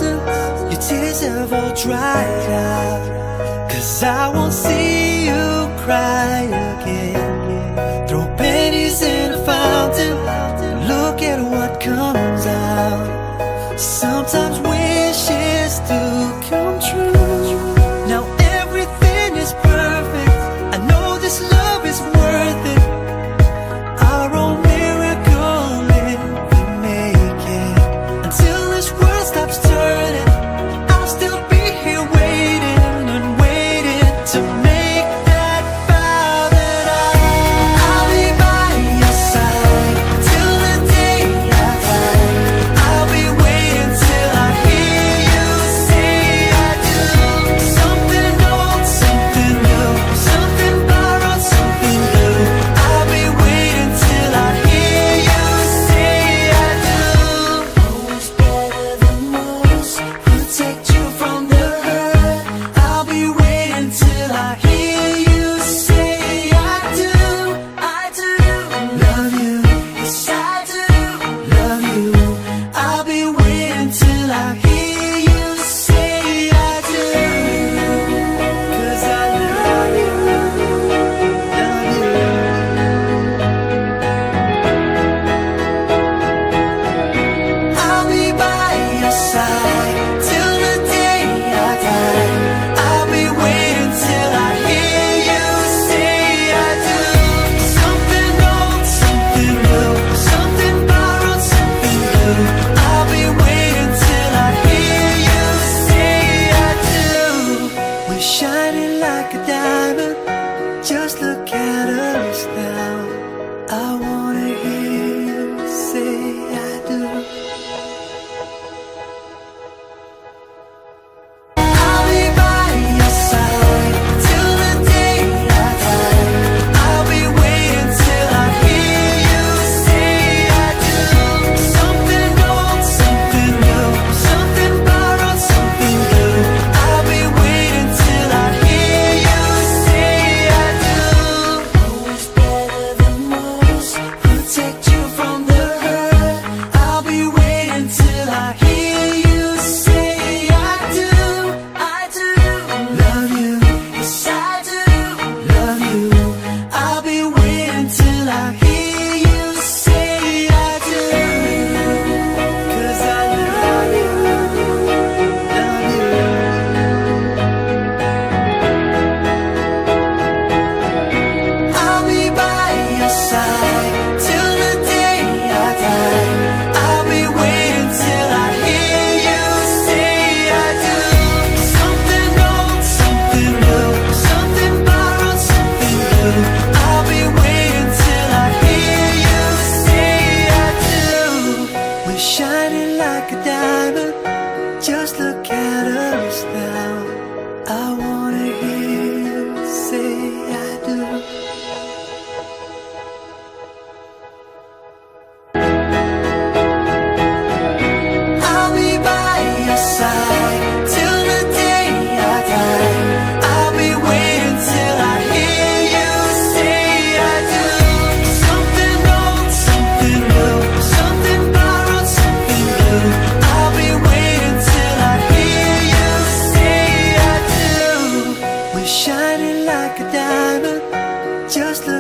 reason your tears have all dried out, 'cause I won't see you cry again. Throw pennies in a fountain, look at what comes out. Sometimes wishes do come true. Now everything is perfect, I know this love is worth it. Our own miracle if we make it. Until this world stops turning, I'll still be here waiting and waiting to make that vow that I'll be by your side till the day I die. I'll be waiting till I hear you say I do. Something old, something new, something borrowed, something new. I'll be waiting till I hear you say I do. Always better than most, protect you from the hurt. I'll be waiting till I hear you say I do. I do love you, yes I do love you. I'll be waiting till I hear you say I do. 'Cause I love you, love you. I'll be by your side till the day I die. I'll be waiting till I hear you say I do. Something old, something new, something borrowed, something new. I'll be waiting till I hear you say I do. We're shining like a diamond, just look at us now. I wanna hear you say I do. I'll be by your side till the day I die. I'll be waiting till I hear you say I do. Something old, something new, something borrowed, something new. I'll be waiting till I hear you say I do. Always better than most, protect you from the hurt. I'll be waiting till I hear you say I do. I do love you, yes I do love you. I'll be waiting till I hear you say I do. 'Cause I love you, love you. I'll be by your side till the day I die. I'll be waiting till I hear you say I do. Something old, something new, something borrowed, something new. I'll be waiting till I hear you say I do. We're shining like a diamond, just look at us now. I wanna hear you say I do. I'll be by your side till the day I die. I'll be waiting till I hear you say I do. Something old, something new, something borrowed, something new. I'll be waiting till I hear you say I do. We're shining like a diamond, just look